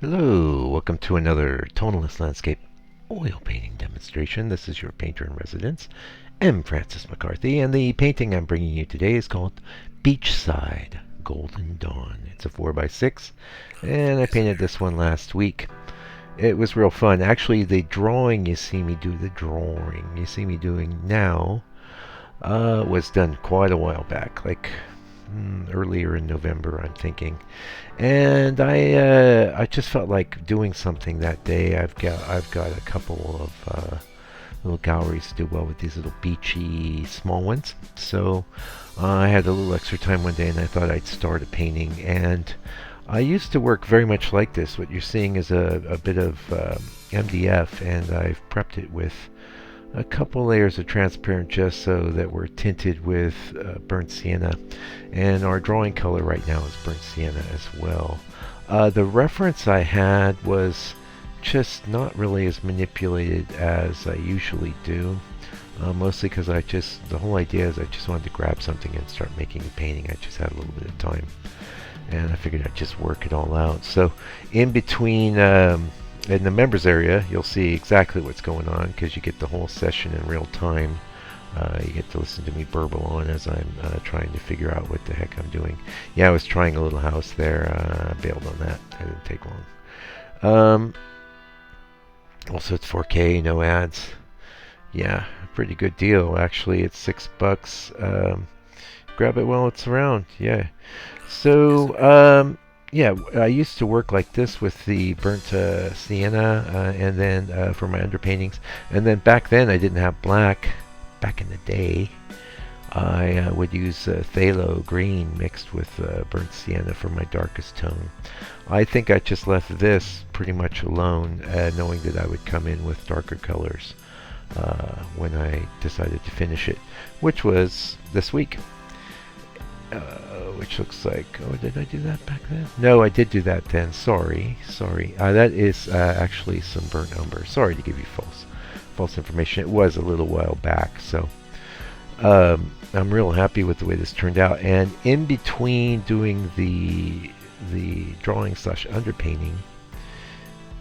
Hello, welcome to another tonalist landscape oil painting demonstration. This is your painter in residence, M. Francis McCarthy, and the painting I'm bringing you today is called Beachside Golden Dawn. It's a 4x6, and I painted this one last week. It was real fun. Actually, the drawing you see me doing now was done quite a while back, like earlier in November, I'm thinking. And I just felt like doing something that day. I've got a couple of little galleries to do well with these little beachy small ones. So I had a little extra time one day, and I thought I'd start a painting. And I used to work very much like this. What you're seeing is a bit of MDF, and I've prepped it with a couple layers of transparent gesso that were tinted with burnt sienna, and our drawing color right now is burnt sienna as well. The reference I had was just not really as manipulated as I usually do, mostly because the whole idea is I just wanted to grab something and start making a painting. I just had a little bit of time, and I figured I'd just work it all out. So in between in the members area, you'll see exactly what's going on because you get the whole session in real time. You get to listen to me burble on as I'm trying to figure out what the heck I'm doing. Yeah, I was trying a little house there. I bailed on that. That didn't take long. Also, it's 4K, no ads. Yeah, pretty good deal. Actually, it's $6. Grab it while it's around. Yeah. So, yeah, I used to work like this with the burnt sienna, and then for my underpaintings. And then back then I didn't have black. Back in the day, I would use phthalo green mixed with burnt sienna for my darkest tone. I think I just left this pretty much alone, knowing that I would come in with darker colors when I decided to finish it, which was this week. Which looks like, oh, did I do that back then? No, I did do that then. Sorry. That is actually some burnt umber. Sorry to give you false information. It was a little while back, so I'm real happy with the way this turned out. And in between doing the drawing slash underpainting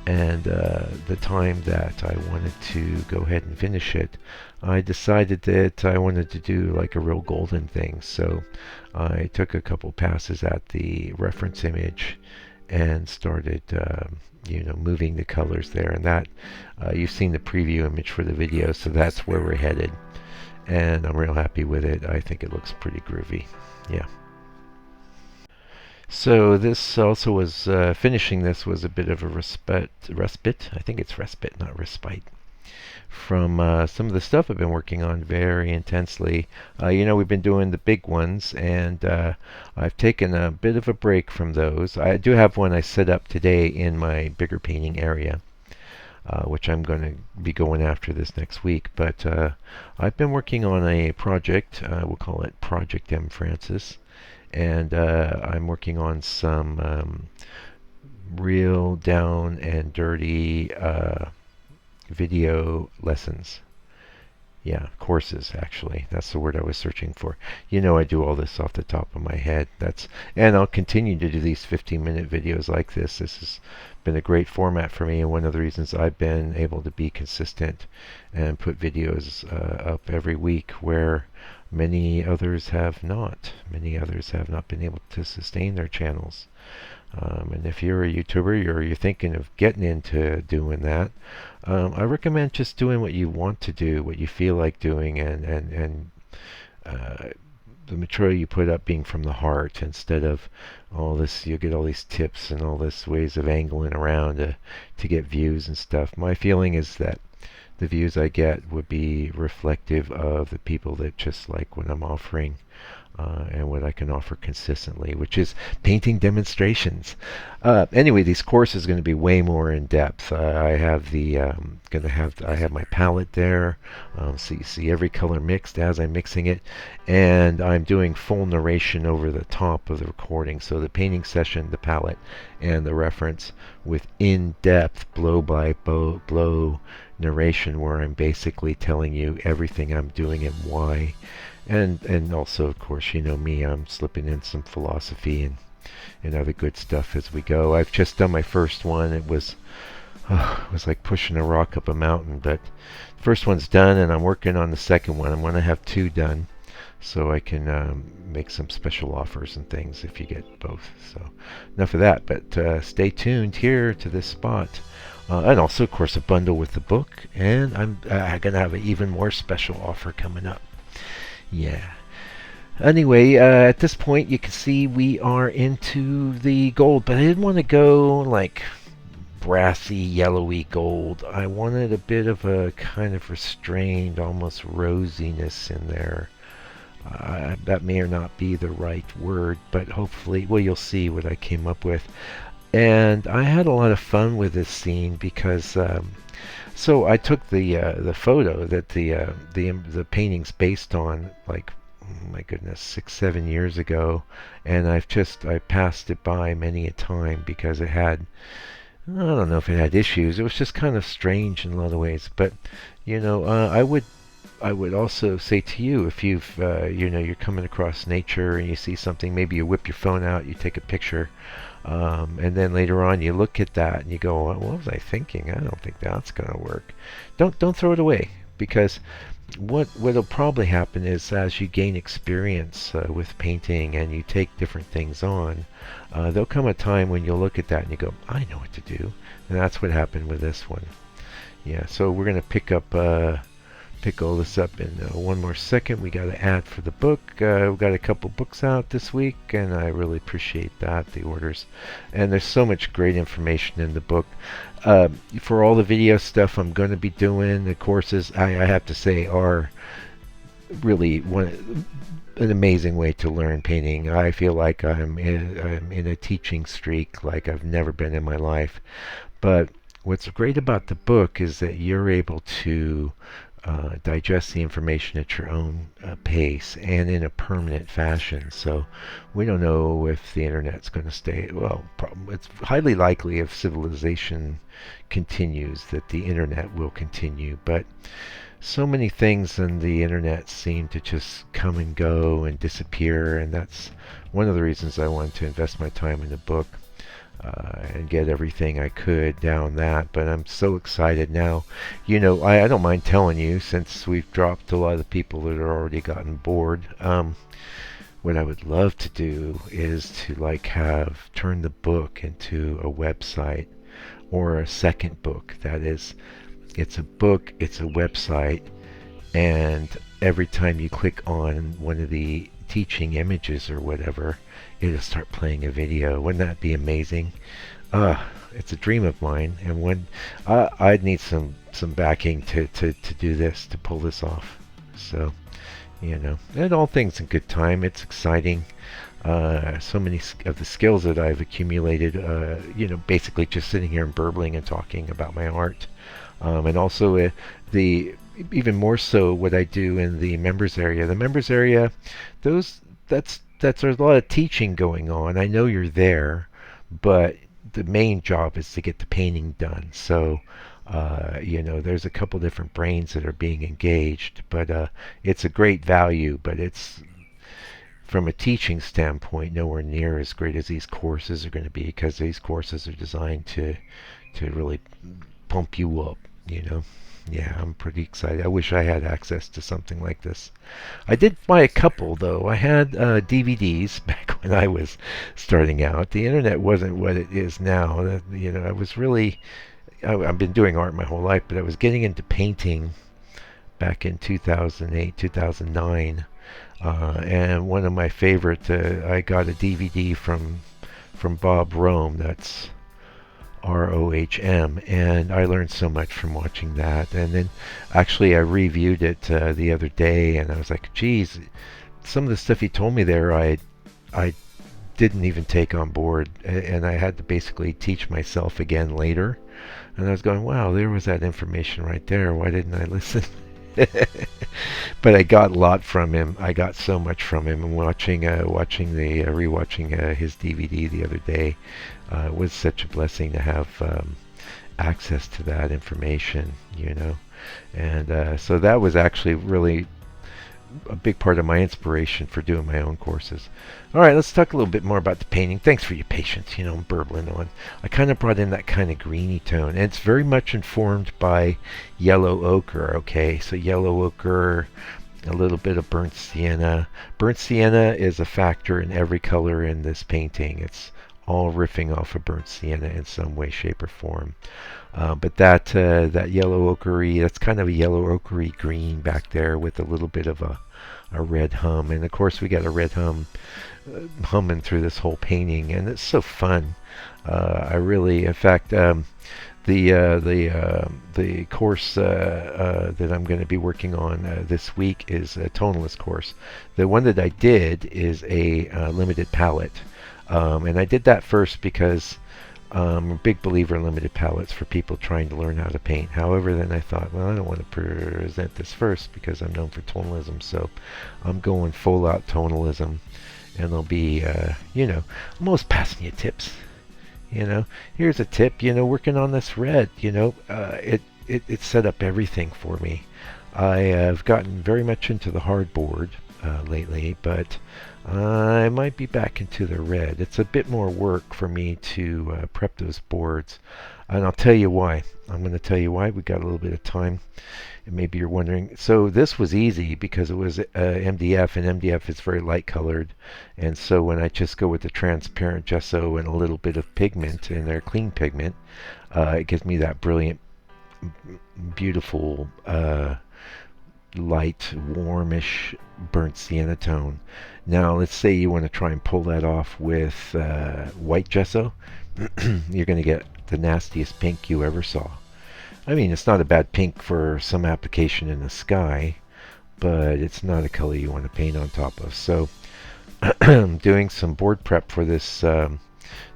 and the time that I wanted to go ahead and finish it, I decided that I wanted to do like a real golden thing. So I took a couple passes at the reference image and started moving the colors there, and that you've seen the preview image for the video, so that's where we're headed, and I'm real happy with it. I think it looks pretty groovy. Yeah. So this also was finishing this was a bit of a respite. I think it's respite, not respite, from some of the stuff I've been working on very intensely. We've been doing the big ones, and I've taken a bit of a break from those. I do have one I set up today in my bigger painting area, which I'm going to be going after this next week. But I've been working on a project. We'll call it Project M. Francis. And I'm working on some real down and dirty video lessons. Yeah, courses, actually. That's the word I was searching for. I do all this off the top of my head. And I'll continue to do these 15-minute videos like this. This has been a great format for me, and one of the reasons I've been able to be consistent and put videos up every week where many others have not. Many others have not been able to sustain their channels. And if you're a YouTuber or you're thinking of getting into doing that, I recommend just doing what you want to do, what you feel like doing, and the material you put up being from the heart instead of all this. You get all these tips and all this ways of angling around to get views and stuff. My feeling is that the views I get would be reflective of the people that just like what I'm offering. And what I can offer consistently, which is painting demonstrations. Anyway, these courses are going to be way more in depth. I have I have my palette there, so you see every color mixed as I'm mixing it, and I'm doing full narration over the top of the recording. So the painting session, the palette, and the reference with in-depth blow-by-blow narration, where I'm basically telling you everything I'm doing and why. And also, of course, me, I'm slipping in some philosophy and and other good stuff as we go. I've just done my first one. It was like pushing a rock up a mountain, but the first one's done, and I'm working on the second one. I'm going to have two done, so I can make some special offers and things if you get both. So enough of that, but stay tuned here to this spot. And also, of course, a bundle with the book, and I'm going to have an even more special offer coming up. Yeah. Anyway, at this point, you can see we are into the gold, but I didn't want to go like brassy, yellowy gold. I wanted a bit of a kind of restrained, almost rosiness in there. That may or not be the right word, but hopefully, well, you'll see what I came up with. And I had a lot of fun with this scene because, so I took the photo that the painting's based on, like, oh my goodness, 6-7 years ago, and I passed it by many a time because it had, I don't know if it had issues. It was just kind of strange in a lot of ways. But I would also say to you, if you're coming across nature and you see something, maybe you whip your phone out, you take a picture, and then later on you look at that and you go, what was I thinking? I don't think that's going to work. Don't throw it away, because what'll probably happen is, as you gain experience with painting and you take different things on, there'll come a time when you'll look at that and you go, I know what to do. And that's what happened with this one. Yeah, so we're going to pick all this up in one more second. We got an ad for the book. We've got a couple books out this week, and I really appreciate that, the orders. And there's so much great information in the book. For all the video stuff I'm going to be doing, the courses, I have to say, are really an amazing way to learn painting. I feel like I'm in a teaching streak like I've never been in my life. But what's great about the book is that you're able to digest the information at your own pace and in a permanent fashion. So we don't know if the internet's going to stay. Well, it's highly likely, if civilization continues, that the internet will continue. But so many things on the internet seem to just come and go and disappear, and that's one of the reasons I wanted to invest my time in the book. And get everything I could down that. But I'm so excited now. I don't mind telling you, since we've dropped a lot of the people that are already gotten bored. What I would love to do is to have turn the book into a website, or a second book. That is, it's a book, it's a website, and every time you click on one of the teaching images or whatever, it'll start playing a video. Wouldn't that be amazing? It's a dream of mine, and when I'd need some backing to do this, to pull this off. So, and all things in good time. It's exciting. So many of the skills that I've accumulated, basically just sitting here and burbling and talking about my art, and also even more so what I do in the members area. The members area, there's a lot of teaching going on. I know you're there, but the main job is to get the painting done. So, there's a couple different brains that are being engaged, but it's a great value, but it's, from a teaching standpoint, nowhere near as great as these courses are going to be, because these courses are designed to really pump you up, Yeah, I'm pretty excited. I wish I had access to something like this. I did buy a couple, though. I had DVDs back when I was starting out. The internet wasn't what it is now. I was really... I've been doing art my whole life, but I was getting into painting back in 2008, 2009. And one of my favorite, I got a DVD from Bob Rome. That's ROHM, and I learned so much from watching that. And then actually I reviewed it the other day, and I was like, geez, some of the stuff he told me there I didn't even take on board, and I had to basically teach myself again later. And I was going, wow, there was that information right there. Why didn't I listen? But I got a lot from him. I got so much from him. And rewatching his DVD the other day was such a blessing to have access to that information, And so that was actually really a big part of my inspiration for doing my own courses. All right, let's talk a little bit more about the painting. Thanks for your patience. I'm burbling on. I kind of brought in that kind of greeny tone, and it's very much informed by yellow ochre. Okay, so yellow ochre, a little bit of burnt sienna. Burnt sienna is a factor in every color in this painting. It's all riffing off of burnt sienna in some way, shape, or form. But that yellow ochre, that's kind of a yellow ochre green back there with a little bit of a red hum. And of course we got a red hum humming through this whole painting, and it's so fun. I really, in fact, the course that I'm going to be working on this week is a tonalist course. The one that I did is a limited palette, and I did that first because I'm a big believer in limited palettes for people trying to learn how to paint. However, then I thought, well, I don't want to present this first because I'm known for tonalism, so I'm going full out tonalism, and there'll be, I'm always passing you tips. Here's a tip. Working on this red. It set up everything for me. I have gotten very much into the hardboard lately, but I might be back into the red. It's a bit more work for me to prep those boards, and I'll tell you why. I'm going to tell you why. We got a little bit of time, and maybe you're wondering. So this was easy because it was MDF, and MDF is very light colored, and so when I just go with the transparent gesso and a little bit of pigment in there, clean pigment, it gives me that brilliant, beautiful, light, warmish, burnt sienna tone. Now, let's say you want to try and pull that off with white gesso. You're going to get the nastiest pink you ever saw. I mean, it's not a bad pink for some application in the sky, but it's not a color you want to paint on top of. So, I'm doing some board prep for this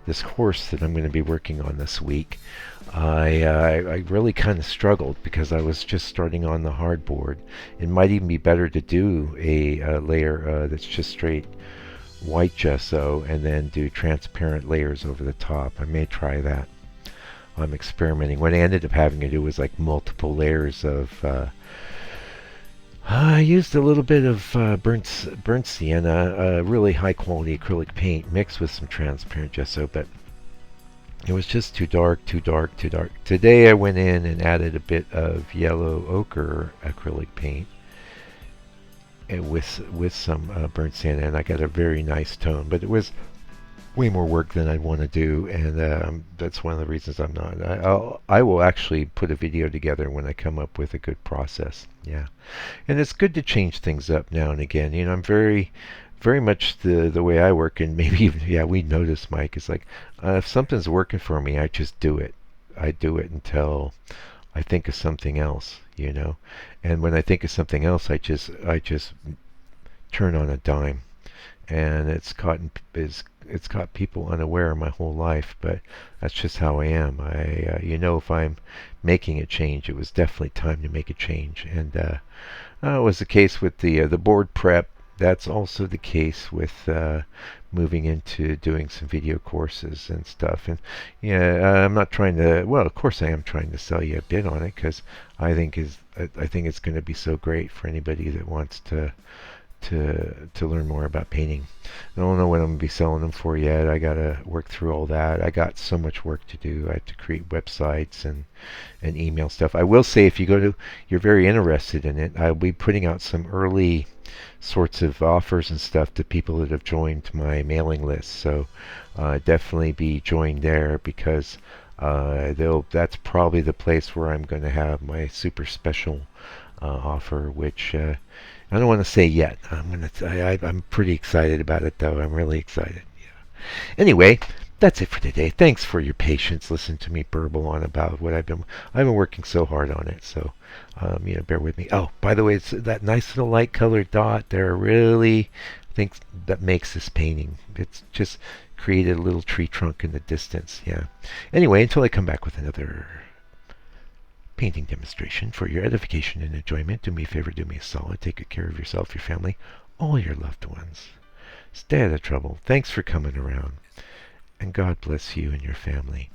this course that I'm going to be working on this week. I really kind of struggled because I was just starting on the hardboard. It might even be better to do a layer that's just straight white gesso and then do transparent layers over the top. I may try that. I'm experimenting. What I ended up having to do was like multiple layers of I used a little bit of burnt sienna, really high quality acrylic paint mixed with some transparent gesso, but it was just too dark, too dark, too dark. Today I went in and added a bit of yellow ochre acrylic paint with some burnt sienna, and I got a very nice tone. But it was way more work than I'd want to do, and that's one of the reasons I'm not. I will actually put a video together when I come up with a good process. Yeah, and it's good to change things up now and again. I'm very much the way I work, and maybe even we notice, Mike. It's like if something's working for me, I just do it. I do it until I think of something else, And when I think of something else, I just turn on a dime, and it's caught people unaware my whole life, but that's just how I am. If I'm making a change, it was definitely time to make a change, and it was the case with the board prep. That's also the case with moving into doing some video courses and stuff. And I'm not trying to. Well, of course I am trying to sell you a bit on it because I think it's going to be so great for anybody that wants to learn more about painting. I don't know what I'm going to be selling them for yet. I got to work through all that. I got so much work to do. I have to create websites and email stuff. I will say if you're very interested in it, I'll be putting out some early sorts of offers and stuff to people that have joined my mailing list. So definitely be joined there because that's probably the place where I'm going to have my super special offer, which I don't want to say yet. I'm pretty excited about it, though. I'm really excited. Yeah. Anyway, that's it for today. Thanks for your patience. Listen to me burble on about what I've been working so hard on it. So, bear with me. Oh, by the way, it's that nice little light colored dot there. Really, think that makes this painting. It's just created a little tree trunk in the distance. Yeah. Anyway, until I come back with another painting demonstration for your edification and enjoyment, do me a favor, do me a solid, take good care of yourself, your family, all your loved ones. Stay out of trouble. Thanks for coming around, and God bless you and your family.